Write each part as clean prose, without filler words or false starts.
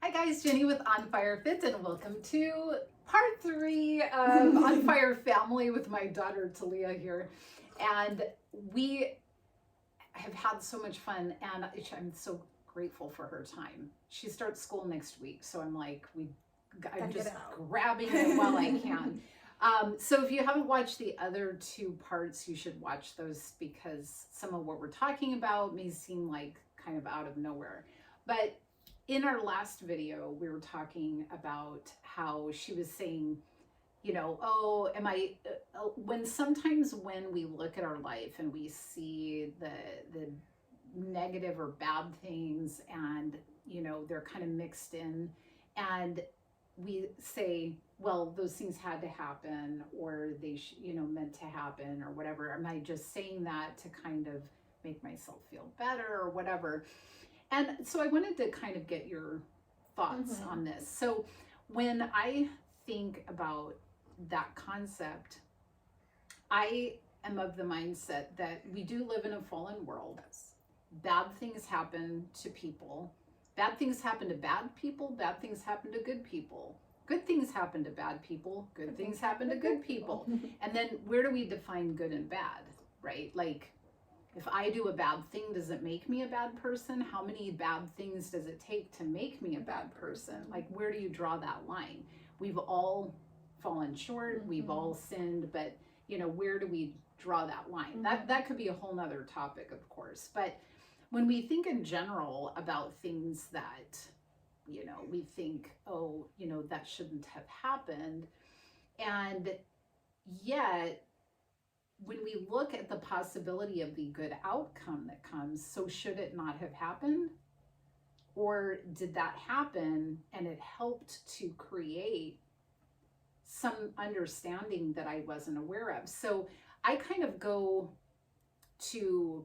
Hi guys, Jenny with On Fire Fit, and welcome to part 3 of On Fire Family with my daughter Talia here. And we have had so much fun, and I'm so grateful for her time. She starts school next week, so I'm like, I'm just grabbing it while I can. So if you haven't watched the other 2 parts, you should watch those because some of what we're talking about may seem like kind of out of nowhere. But in our last video, we were talking about how she was saying, you know, sometimes when we look at our life and we see the negative or bad things and, you know, they're kind of mixed in, and we say, well, those things had to happen, or they meant to happen, or whatever. Am I just saying that to kind of make myself feel better or whatever? And so I wanted to kind of get your thoughts on this. So when I think about that concept, I am of the mindset that we do live in a fallen world. Bad things happen to people. Bad things happen to bad people. Bad things happen to good people. Good things happen to bad people. Good things happen to good people. And then where do we define good and bad, right? Like, if I do a bad thing, does it make me a bad person? How many bad things does it take to make me a bad person? Like, where do you draw that line? We've all fallen short. We've all sinned, but you know, where do we draw that line? That could be a whole nother topic, of course. But when we think in general about things that, you know, we think, oh, you know, that shouldn't have happened. And yet, when we look at the possibility of the good outcome that comes, so should it not have happened? Or did that happen and it helped to create some understanding that I wasn't aware of? So I kind of go to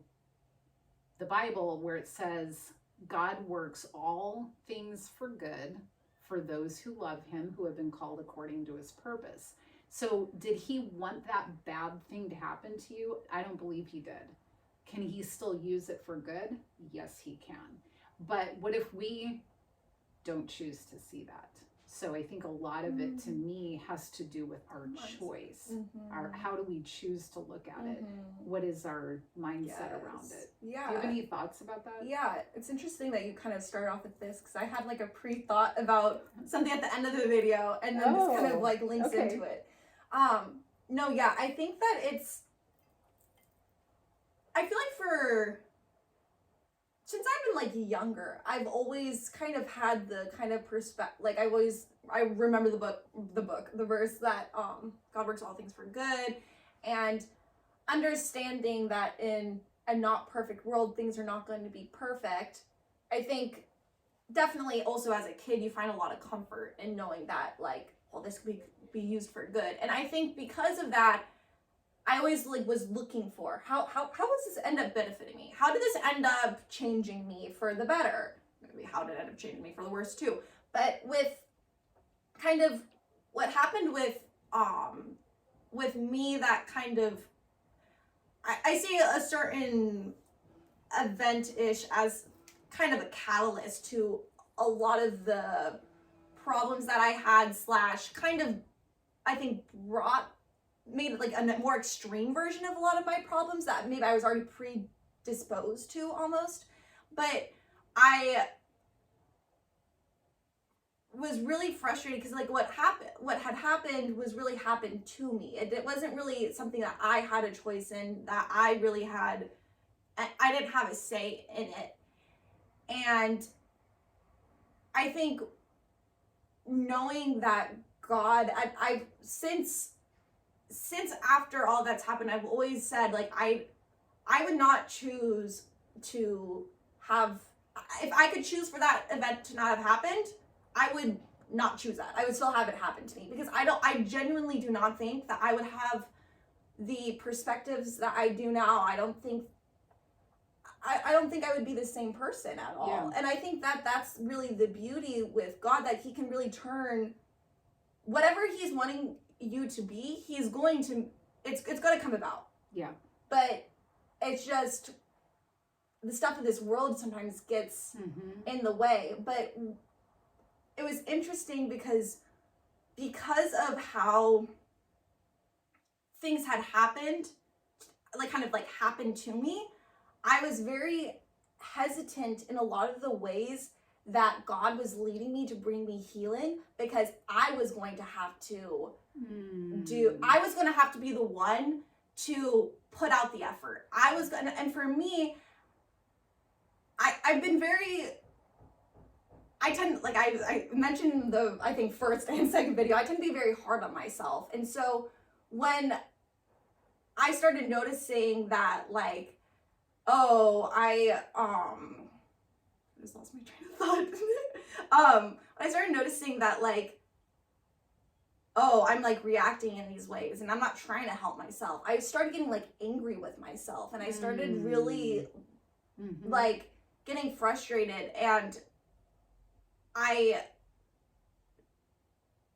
the Bible where it says, God works all things for good for those who love him, who have been called according to his purpose. So did he want that bad thing to happen to you? I don't believe he did. Can he still use it for good? Yes, he can. But what if we don't choose to see that? So I think a lot of it to me has to do with our choice. How do we choose to look at it? What is our mindset around it? Yeah. Do you have any thoughts about that? Yeah, it's interesting that you kind of started off with this, because I had like a pre-thought about something at the end of the video, and then this kind of like links into it. No, yeah, I think that I feel like since I've been like younger, I've always kind of had the kind of perspective, like I remember the verse that God works all things for good, and understanding that in a not perfect world, things are not going to be perfect. I think definitely also as a kid, you find a lot of comfort in knowing that, like, well, this could be used for good. And I think because of that, I always was looking for how does this end up benefiting me? How did this end up changing me for the better? Maybe how did it end up changing me for the worse too? But with kind of what happened with me, that kind of I see a certain event-ish as kind of a catalyst to a lot of the problems that I had / kind of, I think, made it like a more extreme version of a lot of my problems that maybe I was already predisposed to almost. But I was really frustrated because like what had happened was really happened to me. It wasn't really something that I had a choice in, that I didn't have a say in it. And I think knowing that God, I've since after all that's happened, I've always said, like, I would not choose to have, if I could choose for that event to not have happened, I would not choose that. I would still have it happen to me, because I genuinely do not think that I would have the perspectives that I do now. I don't think I would be the same person at all. Yeah. And I think that that's really the beauty with God, that he can really turn whatever he's wanting you to be, it's going to come about. Yeah. But it's just the stuff of this world sometimes gets in the way. But it was interesting because of how things had happened, like kind of like happened to me, I was very hesitant in a lot of the ways that God was leading me to bring me healing, because I was going to have to I was going to have to be the one to put out the effort. And for me, I've been very, I mentioned I think first and second video, I tend to be very hard on myself. And so when I started noticing that, like, oh, I just lost my train of thought. I started noticing that, like, oh, I'm like reacting in these ways and I'm not trying to help myself. I started getting like angry with myself, and I started really like getting frustrated, and I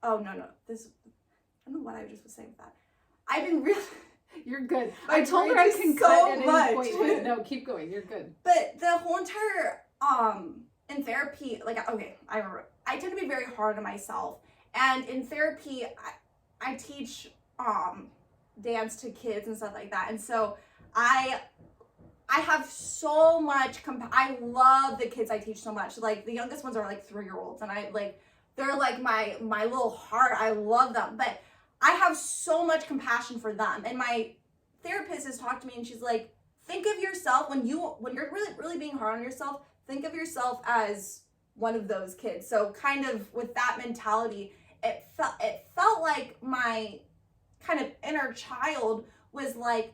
don't know what I just was saying with that. I've been really You're good. I told her I can cut at any point, but no, keep going. You're good. But the whole entire in therapy, like, okay, I remember I tend to be very hard on myself, and in therapy, I teach dance to kids and stuff like that, and so I have so much I love the kids I teach so much. Like, the youngest ones are like 3-year-olds, and they're like my little heart. I love them, but I have so much compassion for them. And my therapist has talked to me, and she's like, think of yourself when you're really, really being hard on yourself, think of yourself as one of those kids. So kind of with that mentality, it felt like my kind of inner child was like,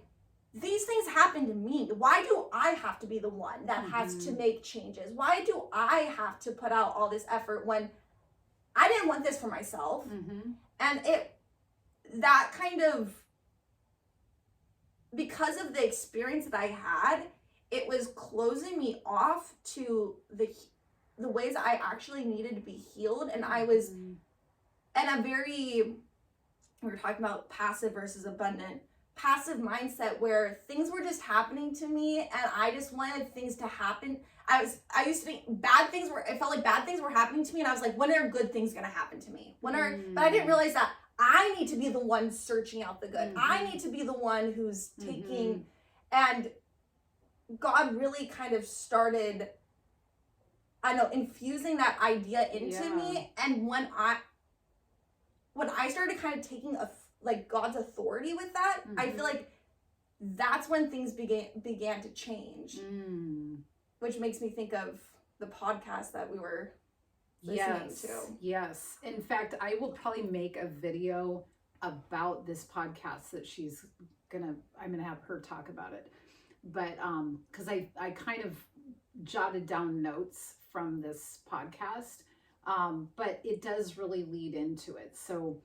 these things happen to me. Why do I have to be the one that has to make changes? Why do I have to put out all this effort when I didn't want this for myself? And that kind of, because of the experience that I had, it was closing me off to the ways I actually needed to be healed. And I was in a very, we were talking about passive versus abundant, passive mindset where things were just happening to me and I just wanted things to happen. I used to think it felt like bad things were happening to me, and I was like, when are good things gonna happen to me? But I didn't realize that I need to be the one searching out the good. I need to be the one who's taking, and God really kind of started, I don't know, infusing that idea into me. And when I started kind of taking like God's authority with that, I feel like that's when things began to change, which makes me think of the podcast that we were listening to. Yes. In fact, I will probably make a video about this podcast that I'm gonna have her talk about it. But because I kind of jotted down notes from this podcast, but it does really lead into it. So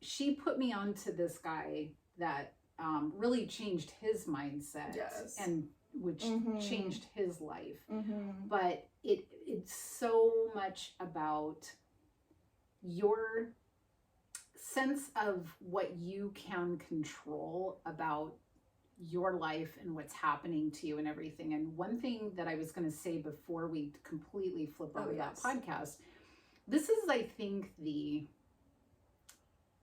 she put me onto this guy that really changed his mindset, and which changed his life. But it's so much about your sense of what you can control about your life and what's happening to you and everything. And one thing that I was going to say before we completely flip over that podcast, this is, I think, the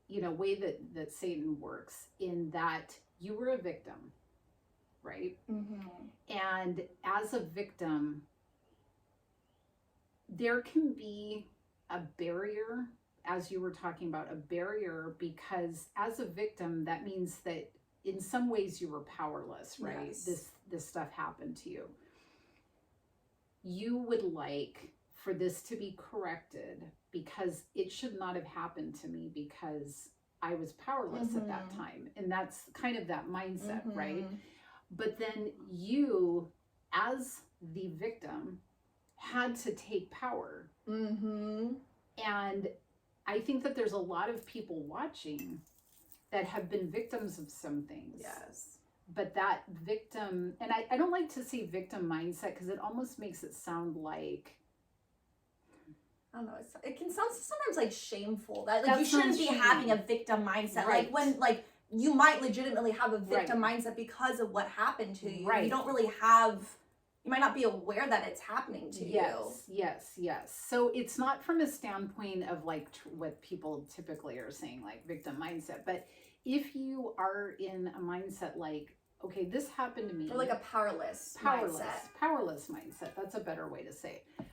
way that Satan works, in that you were a victim, right? And as a victim, there can be a barrier, as you were talking about, a barrier, because as a victim, that means that in some ways you were powerless, right? This stuff happened to you. You would like for this to be corrected, because it should not have happened to me because I was powerless at that time. And that's kind of that mindset, right? But then you, as the victim, had to take power. And I think that there's a lot of people watching that have been victims of some things. But that victim, and I don't like to say victim mindset, because it almost makes it sound like, I don't know, it can sound sometimes like shameful, that you shouldn't be having a victim mindset. Like when, like, you might legitimately have a victim mindset because of what happened to you. You don't really have, you might not be aware that it's happening to you. Yes. So it's not from a standpoint of like what people typically are saying, like victim mindset, but if you are in a mindset like, okay, this happened to me, Or like a powerless mindset. That's a better way to say it.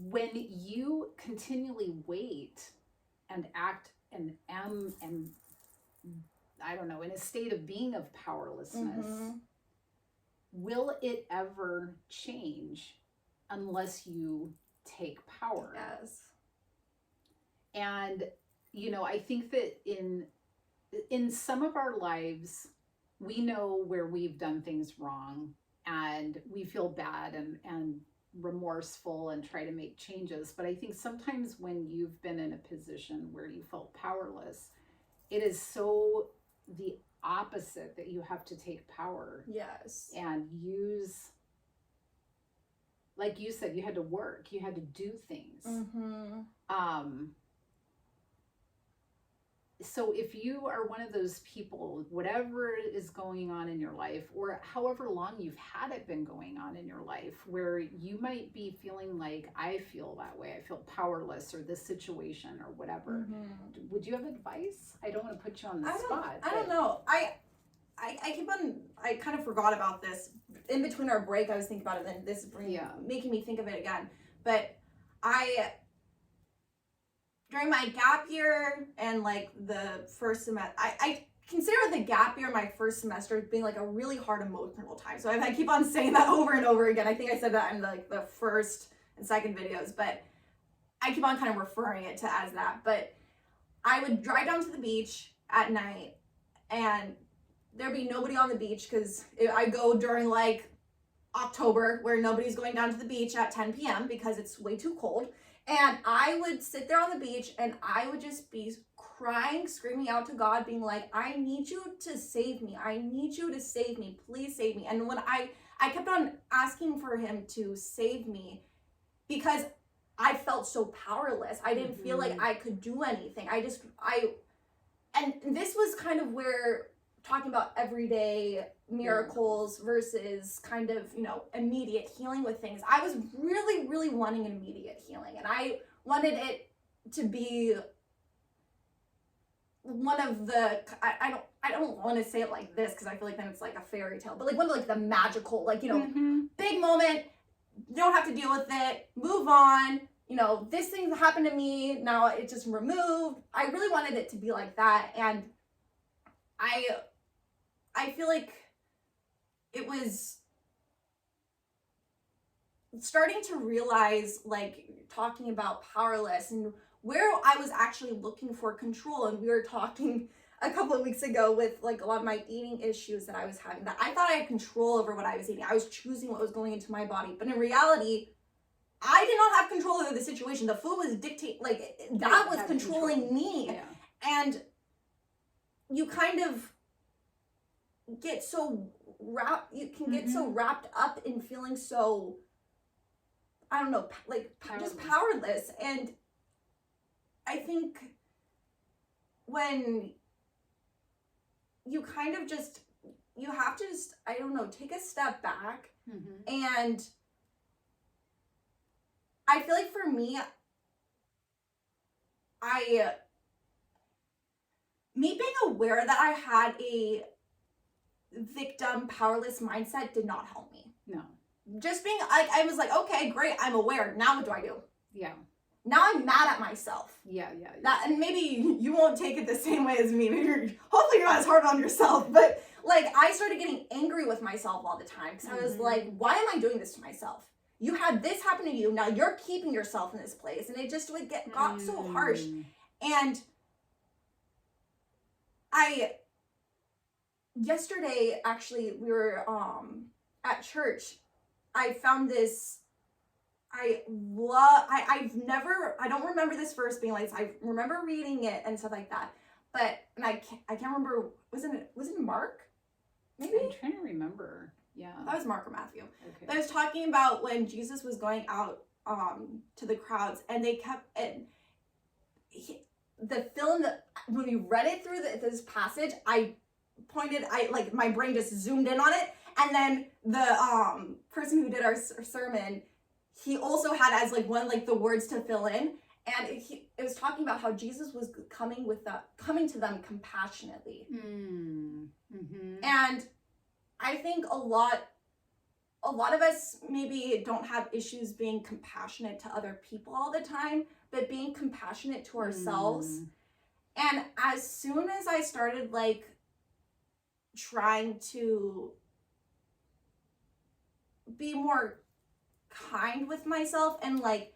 When you continually wait and act and am and I don't know, in a state of being of powerlessness, will it ever change unless you take power? Yes. And you know, I think that in some of our lives, we know where we've done things wrong and we feel bad and remorseful and try to make changes. But I think sometimes when you've been in a position where you felt powerless, it is so the opposite that you have to take power. Yes. And use, like you said, you had to work, you had to do things. So if you are one of those people, whatever is going on in your life, or however long you've had it been going on in your life, where you might be feeling like, I feel that way, I feel powerless, or this situation, or whatever, would you have advice? I don't want to put you on the spot. I don't know. I keep on, I kind of forgot about this. In between our break, I was thinking about it, and this is making me think of it again. But during my gap year and like the first semester, I consider the gap year my first semester being like a really hard emotional time. So I keep on saying that over and over again. I think I said that in like the first and second videos, but I keep on kind of referring it to as that. But I would drive down to the beach at night and there'd be nobody on the beach because I go during like October where nobody's going down to the beach at 10 p.m. because it's way too cold. And I would sit there on the beach and I would just be crying, screaming out to God, being like, I need you to save me. I need you to save me. Please save me. And when I kept on asking for him to save me because I felt so powerless. I didn't feel like I could do anything. And this was kind of where talking about everyday miracles versus kind of, you know, immediate healing with things. I was really, really wanting an immediate healing. And I wanted it to be one of the, I don't want to say it like this because I feel like then it's like a fairy tale, but like one of like the magical, like, you know, big moment, you don't have to deal with it, move on, you know, this thing happened to me, now it's just removed. I really wanted it to be like that. And I feel like it was starting to realize, like, talking about powerless and where I was actually looking for control. And we were talking a couple of weeks ago with like a lot of my eating issues that I was having, that I thought I had control over what I was eating. I was choosing what was going into my body. But in reality, I did not have control over the situation. The food was that was controlling me. Yeah. And you kind of get so wrapped up in feeling so, I don't know, like just powerless. And I think when you kind of just, you have to just, I don't know, take a step back. And I feel like for me, me being aware that I had a victim powerless mindset did not help me. No. Just being like, I was like, okay, great, I'm aware. Now what do I do? Yeah. Now I'm mad at myself. Yeah. That, and maybe you won't take it the same way as me. Maybe hopefully you're not as hard on yourself. But like, I started getting angry with myself all the time because I was like, why am I doing this to myself? You had this happen to you. Now you're keeping yourself in this place. And it just would got so harsh. And yesterday, actually, we were at church. I found this, I don't remember this verse being like this. I remember reading it and stuff like that. But, and I can't remember, was it Mark? Maybe? I'm trying to remember. Yeah. That was Mark or Matthew. Okay. But I was talking about when Jesus was going out to the crowds, and they kept, when we read it through this passage, my brain just zoomed in on it, And then the person who did our sermon, he also had as like one like the words to fill in, and it was talking about how Jesus was coming to them compassionately. And I think a lot of us maybe don't have issues being compassionate to other people all the time, but being compassionate to ourselves. And as soon as I started like trying to be more kind with myself and like,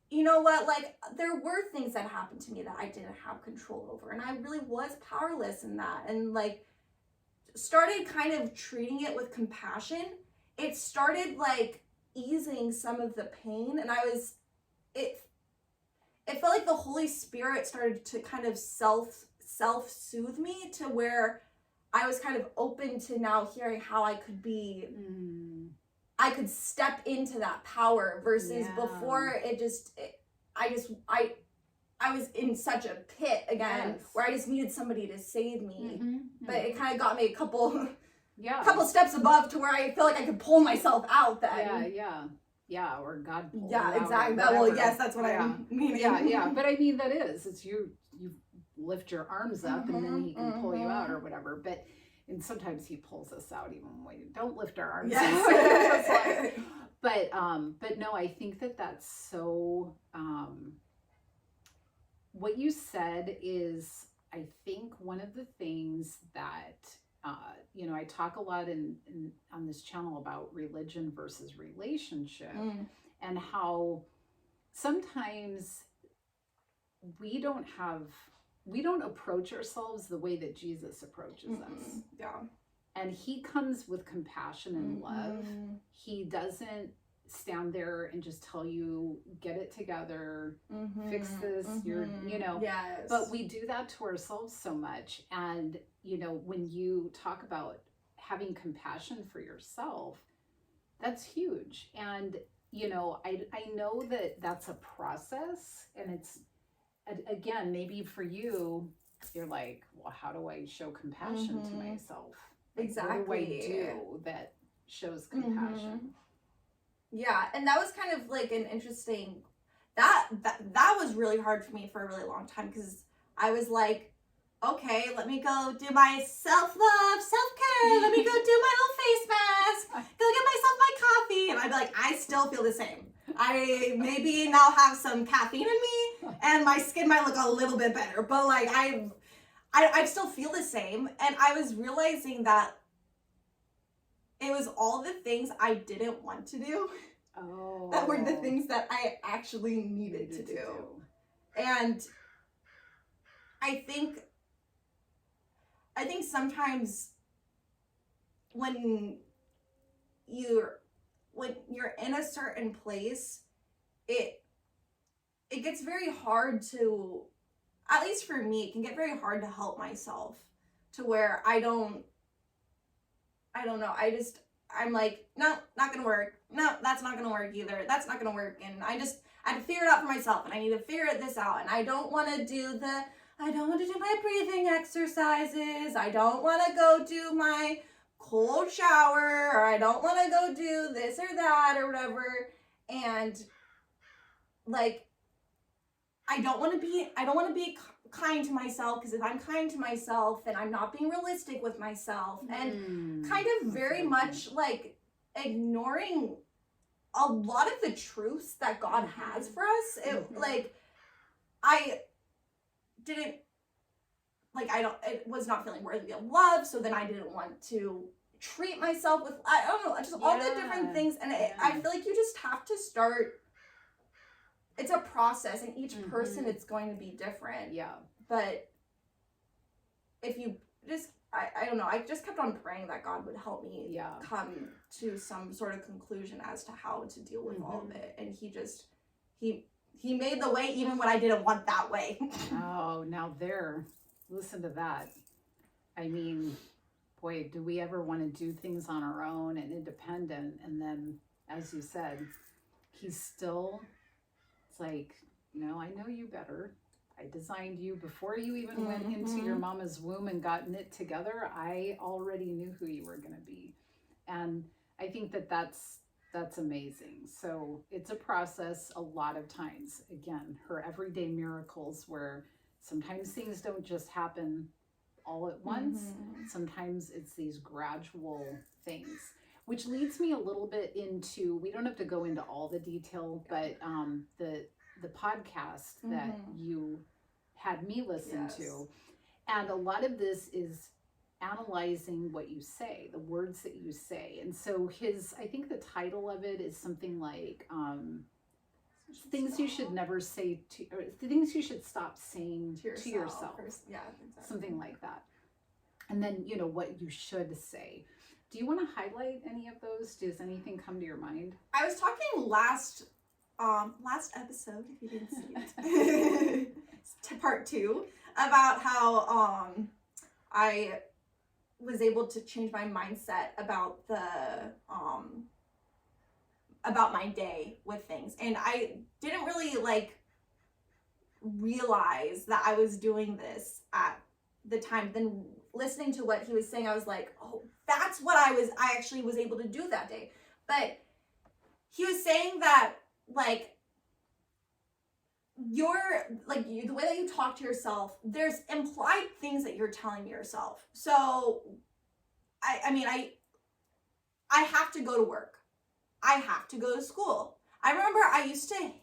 you know what, like there were things that happened to me that I didn't have control over, and I really was powerless in that, and like started kind of treating it with compassion. It started like easing some of the pain, and it felt like the Holy Spirit started to kind of self-soothe me to where I was kind of open to now hearing how I could be, I could step into that power versus before I was in such a pit again where I just needed somebody to save me. But it kind of got me a couple steps above to where I feel like I could pull myself out then. Yeah, or God pulled you out. Exactly. Well, yes, that's what I'm meaning. But I mean, it's you lift your arms up and then he can pull you out or whatever. And sometimes he pulls us out even when we don't lift our arms up. But no, I think that's so, what you said is, I think one of the things that, I talk a lot on this channel about religion versus relationship, and how sometimes we don't approach ourselves the way that Jesus approaches us. Yeah. And he comes with compassion and love. He doesn't stand there and just tell you, get it together, fix this, Yes. But we do that to ourselves so much. And, when you talk about having compassion for yourself, that's huge. And, I know that that's a process, and it's, again, maybe for you, you're like, well, how do I show compassion to myself? Exactly. What do I do that shows compassion? Yeah, and that was kind of like an interesting, that was really hard for me for a really long time, because I was like, okay, let me go do my self-love, self-care, let me go do my little face mask, go get myself my coffee, and I'd be like, I still feel the same. I maybe now have some caffeine in me, and my skin might look a little bit better, but like I still feel the same. And I was realizing that it was all the things I didn't want to do that were the things that I actually needed to do. And I think sometimes when you're in a certain place, it gets very hard to, at least for me, it can get very hard to help myself, to where I don't know, I'm like, no, not gonna work. No, that's not gonna work either. That's not gonna work. And I had to figure it out for myself, and I need to figure this out. And I don't want to do my breathing exercises. I don't want to go do my cold shower, or I don't want to go do this or that or whatever. And like, I don't want to be kind to myself, because if I'm kind to myself, then I'm not being realistic with myself, and kind of very much like ignoring a lot of the truths that God has for us. It was not feeling worthy of love, so then I didn't want to treat myself with, I don't know, just all the different things. And I feel like you just have to start, it's a process, and each person, it's going to be different. Yeah. But if you just, I don't know, I just kept on praying that God would help me come to some sort of conclusion as to how to deal with all of it. And he made the way even when I didn't want that way. Oh, now listen to that. I mean, boy, do we ever want to do things on our own and independent? And then, as you said, he's still, it's like, no, I know you better. I designed you before you even went into your mama's womb and got knit together. I already knew who you were going to be. And I think that that's amazing. So it's a process a lot of times. Again, her everyday miracles where sometimes things don't just happen all at once. Sometimes it's these gradual things, which leads me a little bit into, we don't have to go into all the detail, but the podcast that you had me listen to. And a lot of this is analyzing what you say, the words that you say. And so I think the title of it is something like things you should never say to, or things you should stop saying to yourself. Yeah, exactly. Something like that. And then, what you should say. Do you want to highlight any of those? Does anything come to your mind? I was talking last episode, if you didn't see it, to part 2, about how I was able to change my mindset about about my day with things, and I didn't really realize that I was doing this at the time. Then listening to what he was saying, I was like, oh, that's what I actually was able to do that day. But he was saying that the way that you talk to yourself, there's implied things that you're telling yourself. So I have to go to work. I have to go to school. I remember I used to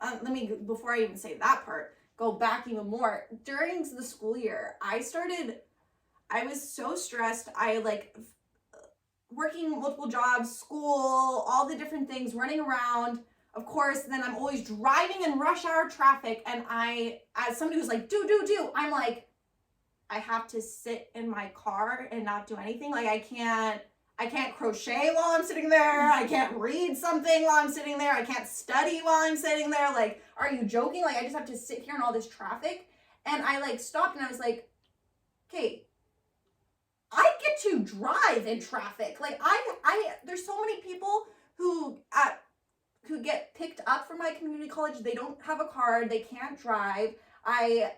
let me, before I even say that part, go back even more. During the school year, I was so stressed. I working multiple jobs, school, all the different things, running around. Of course, then I'm always driving in rush hour traffic. And as somebody who's like, do, I'm like, I have to sit in my car and not do anything. I can't crochet while I'm sitting there. I can't read something while I'm sitting there. I can't study while I'm sitting there. Are you joking? I just have to sit here in all this traffic. And I stopped and I was like, okay, I get to drive in traffic. There's so many people who get picked up from my community college. They don't have a car. They can't drive. I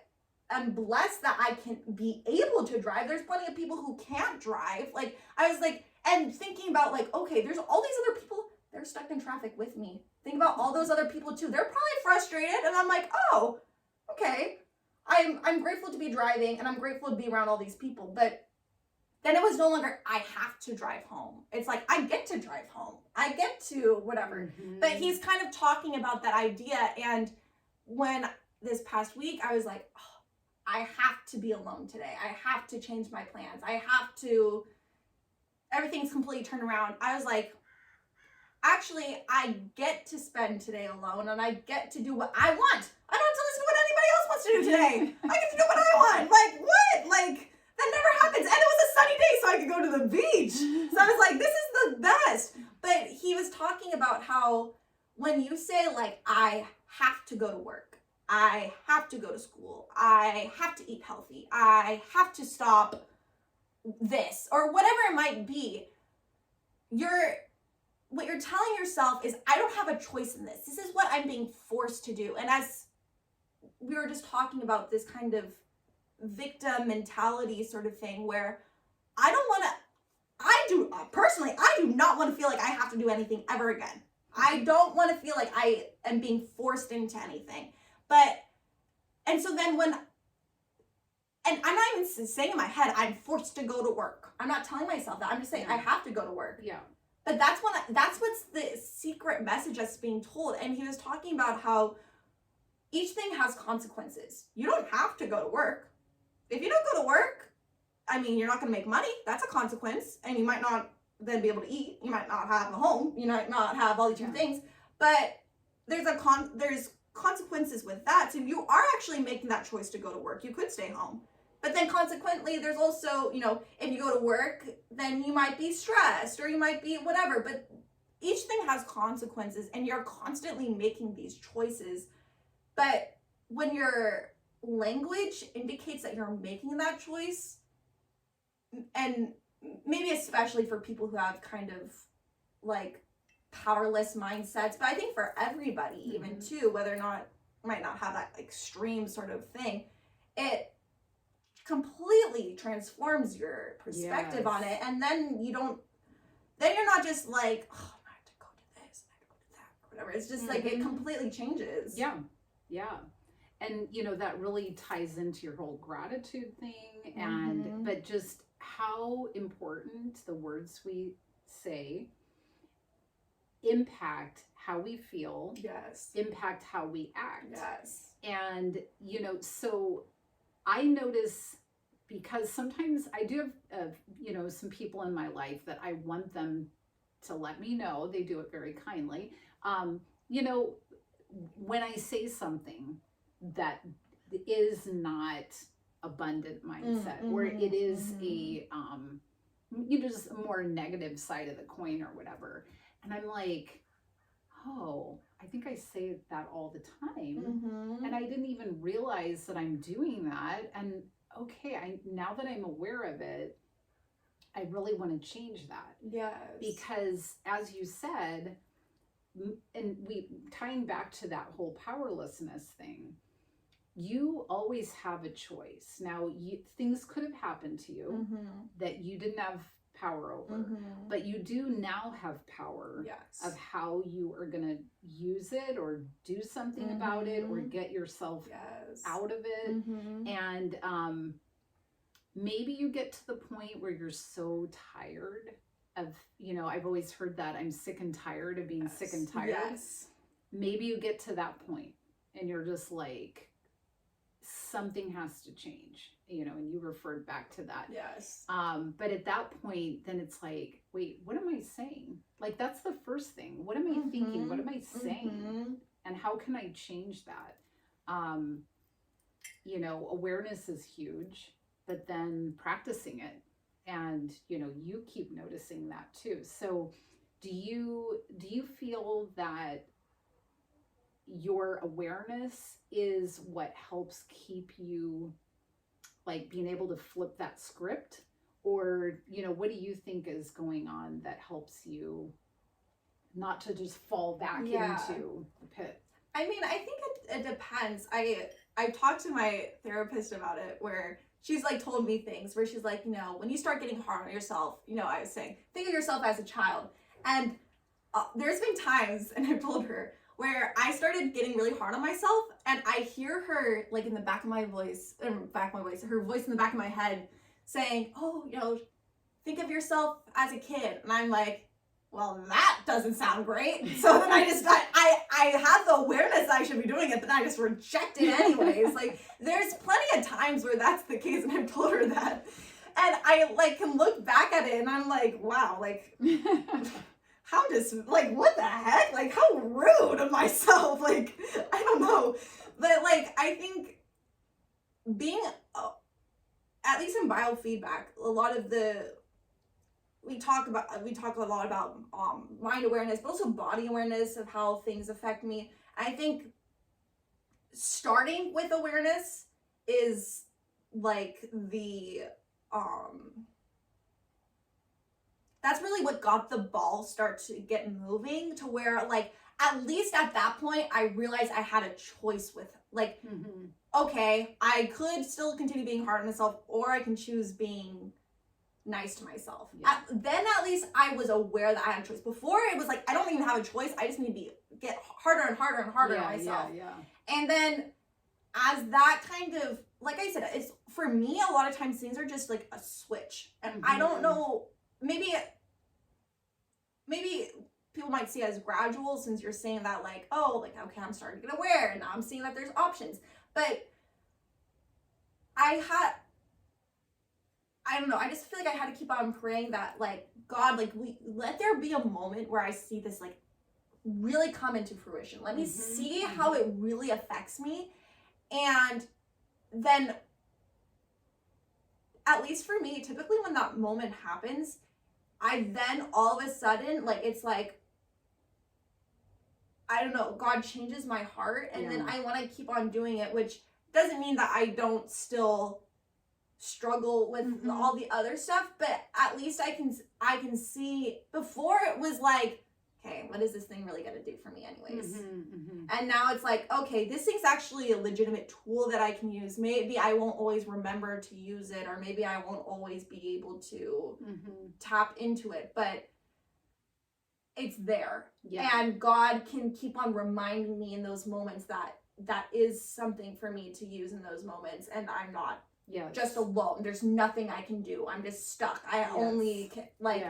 am blessed that I can be able to drive. There's plenty of people who can't drive. I was and thinking about okay, there's all these other people, they're stuck in traffic with me. Think about all those other people too. They're probably frustrated, and I'm like, oh, okay. I'm grateful to be driving, and I'm grateful to be around all these people. But then it was no longer I have to drive home. It's I get to drive home. I get to whatever. But he's kind of talking about that idea, and when this past week I was like, oh, I have to be alone today. I have to change my plans. Everything's completely turned around. I was like, actually, I get to spend today alone, and I get to do what I want. I don't have to listen to what anybody else wants to do today. I get to do what I want. What? That never happens. And it was a sunny day, so I could go to the beach. So I was like, this is the best. But he was talking about how when you say, I have to go to work, I have to go to school, I have to eat healthy, I have to stop this, or whatever it might be, what you're telling yourself is, I don't have a choice in this. This is what I'm being forced to do. And as we were just talking about, this kind of victim mentality sort of thing, where I do not want to feel like I have to do anything ever again. I don't want to feel like I am being forced into anything. And so then and I'm not even saying in my head, I'm forced to go to work. I'm not telling myself that. I'm just saying I have to go to work. Yeah. But that's what's the secret message that's being told. And he was talking about how each thing has consequences. You don't have to go to work. If you don't go to work, you're not going to make money. That's a consequence. And you might not then be able to eat. You might not have a home. You might not have all these different things. But there's consequences with that. So if you are actually making that choice to go to work, you could stay home. But then consequently, there's also, if you go to work, then you might be stressed or you might be whatever. But each thing has consequences, and you're constantly making these choices. But when your language indicates that you're making that choice, and maybe especially for people who have kind of powerless mindsets, but I think for everybody, even too, whether or not might not have that extreme sort of thing, it completely transforms your perspective on it. And then you're not just like, oh, I have to go to this, I have to go to that, or whatever. It's just like it completely changes. Yeah. And that really ties into your whole gratitude thing, and but just how important the words we say impact how we feel, yes, impact how we act. Yes. And so I notice, because sometimes I do have some people in my life that I want them to let me know. They do it very kindly. When I say something that is not abundant mindset, or it is a just a more negative side of the coin or whatever, and I'm like, oh, I think I say that all the time, and I didn't even realize that I'm doing that. And okay, now that I'm aware of it, I really want to change that. Yes. Because as you said, and we tying back to that whole powerlessness thing, you always have a choice. Now, things could have happened to you that you didn't have power over, but you do now have power of how you are going to use it or do something about it or get yourself out of it. And maybe you get to the point where you're so tired of, I've always heard that I'm sick and tired of being sick and tired. Yes. Maybe you get to that point and you're just like, something has to change, and you referred back to that. Yes. But at that point, then it's like, wait, what am I saying? Like, that's the first thing. What am I thinking? What am I saying? And how can I change that? Awareness is huge, but then practicing it, and, you keep noticing that too. So do you feel that your awareness is what helps keep you, like, being able to flip that script? Or, what do you think is going on that helps you not to just fall back into the pit? I mean, I think it depends. I talked to my therapist about it, where she's like told me things where she's like, when you start getting hard on yourself, I was saying, think of yourself as a child. And there's been times, and I've told her, where I started getting really hard on myself, and I hear her, like, in the back of my voice, her voice in the back of my head saying, oh, think of yourself as a kid. And I'm like, well, that doesn't sound great. So then I have the awareness that I should be doing it, but I just reject it anyways. Like, there's plenty of times where that's the case, and I've told her that. And I, like, can look back at it, and I'm like, wow, like... how what the heck? Like, how rude of myself. Like, I don't know. But, like, I think being, at least in biofeedback, we talk a lot about mind awareness, but also body awareness of how things affect me. I think starting with awareness is, like, that's really what got the ball start to get moving, to where, like, at least at that point, I realized I had a choice with, like, okay, I could still continue being hard on myself, or I can choose being nice to myself. Then at least I was aware that I had a choice. Before, it was like, I don't even have a choice. I just need to get harder and harder and harder on myself. And then as that kind of, like I said, it's, for me, a lot of times things are just like a switch. And I don't know, maybe people might see it as gradual, since you're saying that, like, oh, like, okay, I'm starting to get aware, and now I'm seeing that there's options. But I don't know, I just feel like I had to keep on praying that, like, God, like, let there be a moment where I see this, like, really come into fruition. Let me see how it really affects me. And then, at least for me, typically when that moment happens, I then all of a sudden, like, it's like, I don't know, God changes my heart, and then I want to keep on doing it, which doesn't mean that I don't still struggle with all the other stuff, but at least I can see. Before, it was like, okay, what is this thing really going to do for me anyways? Mm-hmm. And now it's like, okay, this thing's actually a legitimate tool that I can use. Maybe I won't always remember to use it, or maybe I won't always be able to tap into it, but it's there. Yeah. And God can keep on reminding me in those moments that that is something for me to use in those moments, and I'm not just alone. There's nothing I can do. I'm just stuck. I only can, like,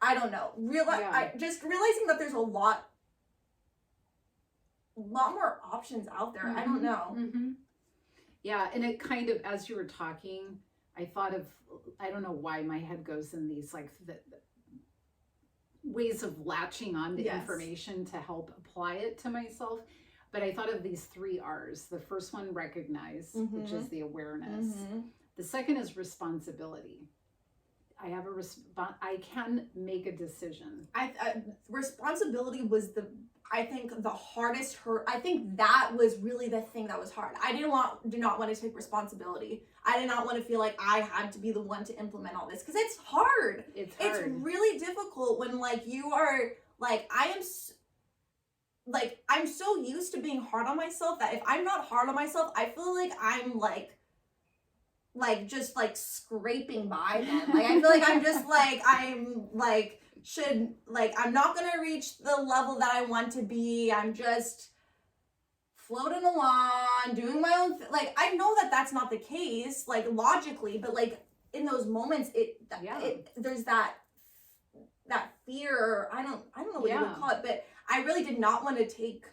I don't know. I just realizing that there's a lot more options out there. I don't know. Yeah, and it kind of, as you were talking, I thought of, I don't know why my head goes in these like the ways of latching on to information to help apply it to myself. But I thought of these 3 R's. The first one, recognize, which is the awareness. The second is responsibility. I have I can make a decision. Responsibility was I think the hardest hurt. I think that was really the thing that was hard. I do not want to take responsibility. I did not want to feel like I had to be the one to implement all this, because it's hard. It's hard. It's really difficult when like you are like, I'm so used to being hard on myself that if I'm not hard on myself, I feel like I'm like just like scraping by then. Like I feel like I'm just like I'm not gonna reach the level that I want to be. I'm just floating along, doing my own like I know that that's not the case, like logically, but like in those moments there's that fear. I don't know what you would call it, but I really did not want to take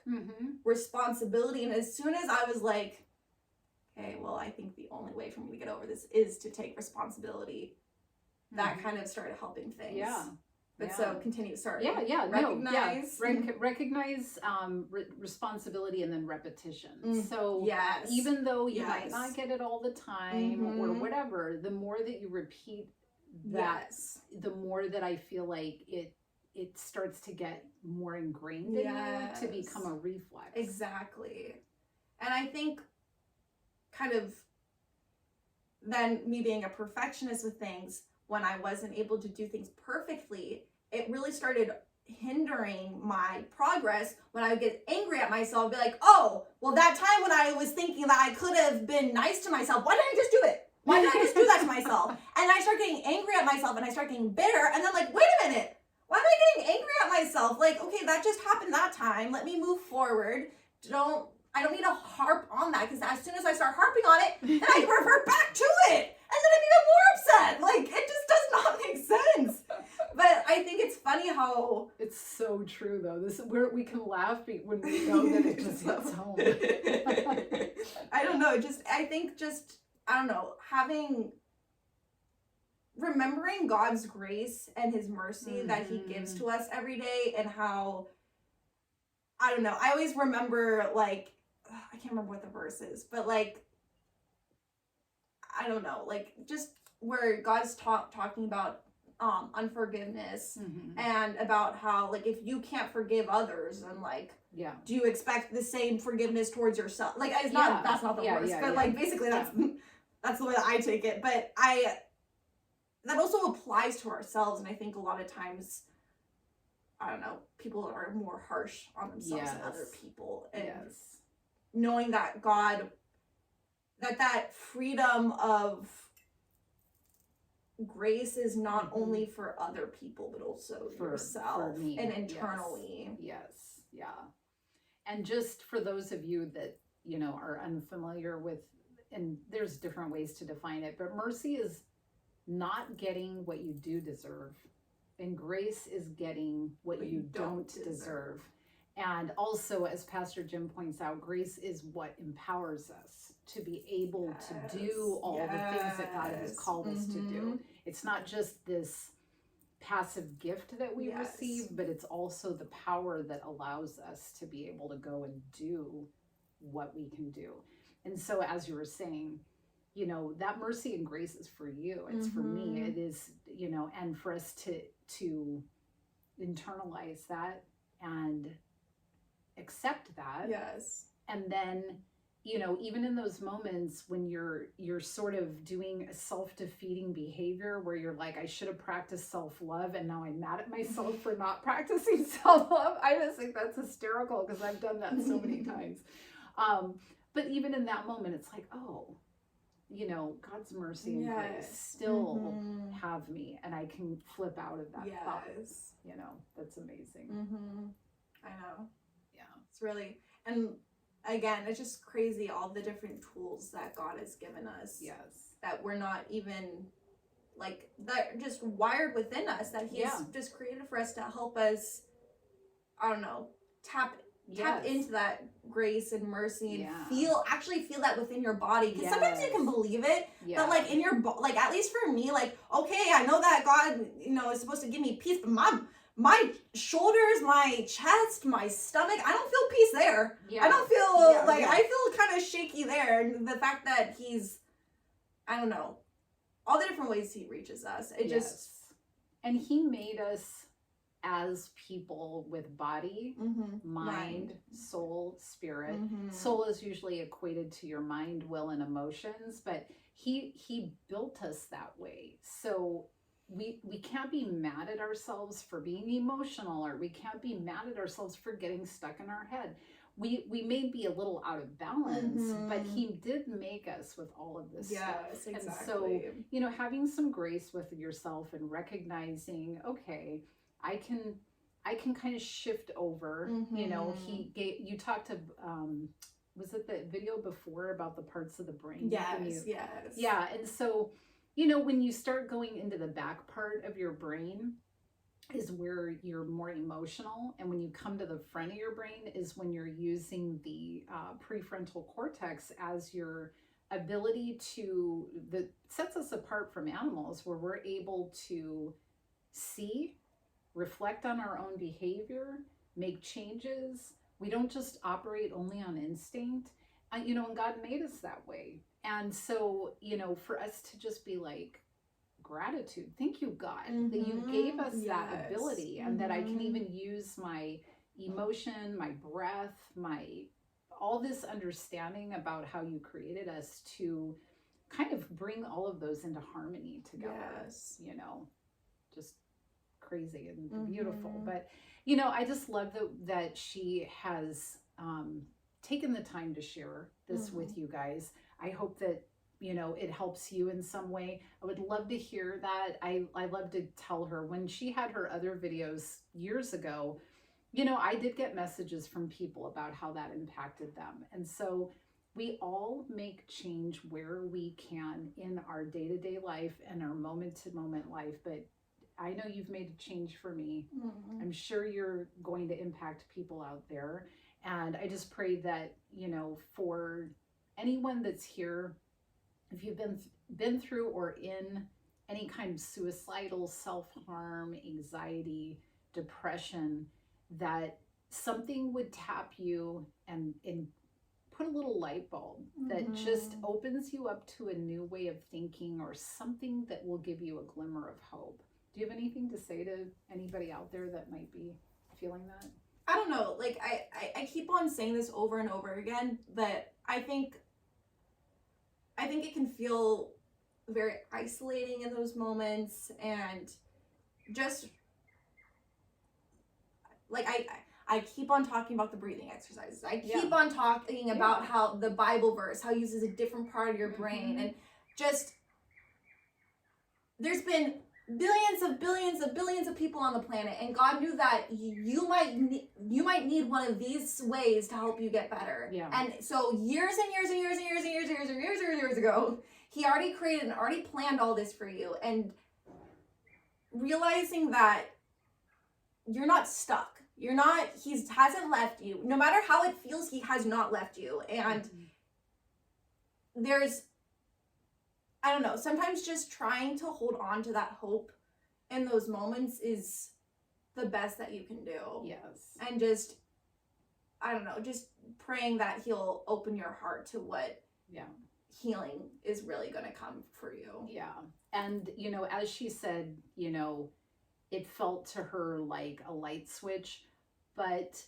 responsibility. And as soon as I was like, okay, well, I think the only way for me to get over this is to take responsibility, that kind of started helping things. But so continue. Sorry. Recognize. Recognize responsibility and then repetition. So even though you might not get it all the time or whatever, the more that you repeat that, the more that I feel like it starts to get more ingrained in you to become a reflex. Exactly. And I think kind of then me being a perfectionist with things, when I wasn't able to do things perfectly, it really started hindering my progress. When I would get angry at myself, I'd be like, oh, well, that time when I was thinking that I could have been nice to myself, why didn't I just do it? Why did I just do that to myself? And I start getting angry at myself, and I start getting bitter, and then like, wait a minute, why am I getting angry at myself? Like, okay, that just happened that time. Let me move forward. I don't need to harp on that, because as soon as I start harping on it, then I revert back to it. And then I'm even more upset. Like, it just does not make sense. But I think it's funny how... It's so true, though. We can laugh when we know that it just hits home. I don't know. I don't know, remembering God's grace and his mercy that he gives to us every day, and how, I don't know, I always remember, like, I can't remember what the verse is, but like, I don't know, like just where God's talking about unforgiveness and about how like if you can't forgive others, and like do you expect the same forgiveness towards yourself? Like it's not that's not the verse, but like basically that's the way that I take it. But that also applies to ourselves, and I think a lot of times, I don't know, people are more harsh on themselves than other people, and knowing that God, that freedom of grace is not only for other people, but also for yourself for me, and internally. Yes. And just for those of you that, are unfamiliar with, and there's different ways to define it, but mercy is not getting what you do deserve, and grace is getting what you don't deserve. And also, as Pastor Jim points out, grace is what empowers us to be able to do all the things that God has called us to do. It's not just this passive gift that we receive, but it's also the power that allows us to be able to go and do what we can do. And so, as you were saying, that mercy and grace is for you. It's for me. It is, and for us to internalize that and accept that. Yes. And then you know, even in those moments when you're sort of doing a self-defeating behavior where you're like, I should have practiced self-love and now I'm mad at myself for not practicing self-love. I just think that's hysterical because I've done that so many times. But even in that moment, it's like, oh, you know, God's mercy and grace still have me, and I can flip out of that thought. You know, that's amazing. I know. Yeah. It's really, and again, it's just crazy all the different tools that God has given us. Yes. That we're not even, like, that just wired within us, that He's just created for us to help us, I don't know, tap into that grace and mercy and actually feel that within your body, because sometimes you can believe it, but like in your like, at least for me, like, okay, I know that God, you know, is supposed to give me peace, but my shoulders, my chest, my stomach, I don't feel peace there. I don't feel I feel kind of shaky there. And the fact that He's, I don't know, all the different ways He reaches us, it just, and He made us as people with body, mind, soul, spirit. Soul is usually equated to your mind, will, and emotions, but he built us that way. So we can't be mad at ourselves for being emotional, or we can't be mad at ourselves for getting stuck in our head. We may be a little out of balance, but He did make us with all of this stuff. Exactly. And so, you know, having some grace with yourself and recognizing, okay, I can kind of shift over. You know, you talked to, was it the video before about the parts of the brain? Yes. Yeah. And so, you know, when you start going into the back part of your brain is where you're more emotional. And when you come to the front of your brain is when you're using the prefrontal cortex as your ability to, that sets us apart from animals, where we're able to see, reflect on our own behavior, make changes. We don't just operate only on instinct. You know, and God made us that way. And so, you know, for us to just be like, gratitude. Thank you, God, that you gave us that ability, and that I can even use my emotion, my breath, all this understanding about how you created us to kind of bring all of those into harmony together. You know, just crazy and beautiful. But, you know, I just love that she has taken the time to share this with you guys. I hope that, you know, it helps you in some way. I would love to hear that. I love to tell her, when she had her other videos years ago, you know, I did get messages from people about how that impacted them. And so we all make change where we can in our day-to-day life and our moment-to-moment life. But I know you've made a change for me. I'm sure you're going to impact people out there. And I just pray that, you know, for anyone that's here, if you've been through or in any kind of suicidal, self-harm, anxiety, depression, that something would tap you and put a little light bulb that just opens you up to a new way of thinking, or something that will give you a glimmer of hope. Do you have anything to say to anybody out there that might be feeling that? I don't know. Like, I keep on saying this over and over again, but I think it can feel very isolating in those moments, and just like I keep on talking about the breathing exercises. I keep on talking about how the Bible verse, how it uses a different part of your brain, and just, there's been billions of people on the planet, and God knew that you might need one of these ways to help you get better. And so years ago, He already created and already planned all this for you, and realizing that you're not stuck. He hasn't left you. No matter how it feels, He has not left you. And there's, I don't know, sometimes just trying to hold on to that hope in those moments is the best that you can do. Yes. And just, I don't know, just praying that He'll open your heart to what healing is really going to come for you. Yeah. And, you know, as she said, you know, it felt to her like a light switch, but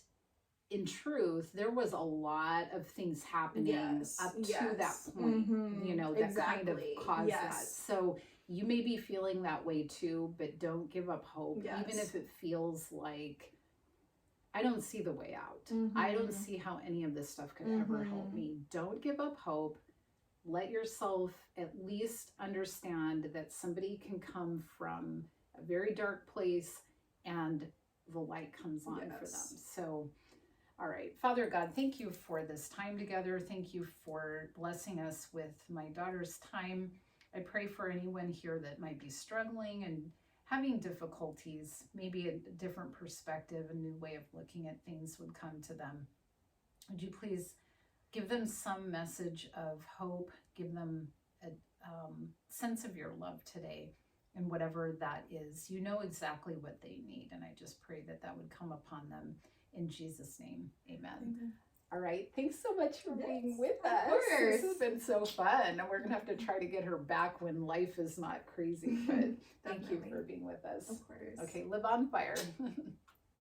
in truth, there was a lot of things happening Yes, up to yes. that point, Mhm, that kind of exactly. caused that. Yes. So you may be feeling that way too, but don't give up hope, even Yes. if it feels like I don't see the way out. I don't see how any of this stuff could ever help me. Don't give up hope. Let yourself at least understand that somebody can come from a very dark place and the light comes on for them. So, all right. Father God, thank you for this time together. Thank you for blessing us with my daughter's time. I pray for anyone here that might be struggling and having difficulties, maybe a different perspective, a new way of looking at things would come to them. Would you please give them some message of hope, give them a sense of your love today, and whatever that is. You know exactly what they need, and I just pray that that would come upon them in Jesus' name. Amen. All right. Thanks so much for being with us. Of course. This has been so fun. And we're going to have to try to get her back when life is not crazy. But thank you for being with us. Of course. Okay. Live on fire.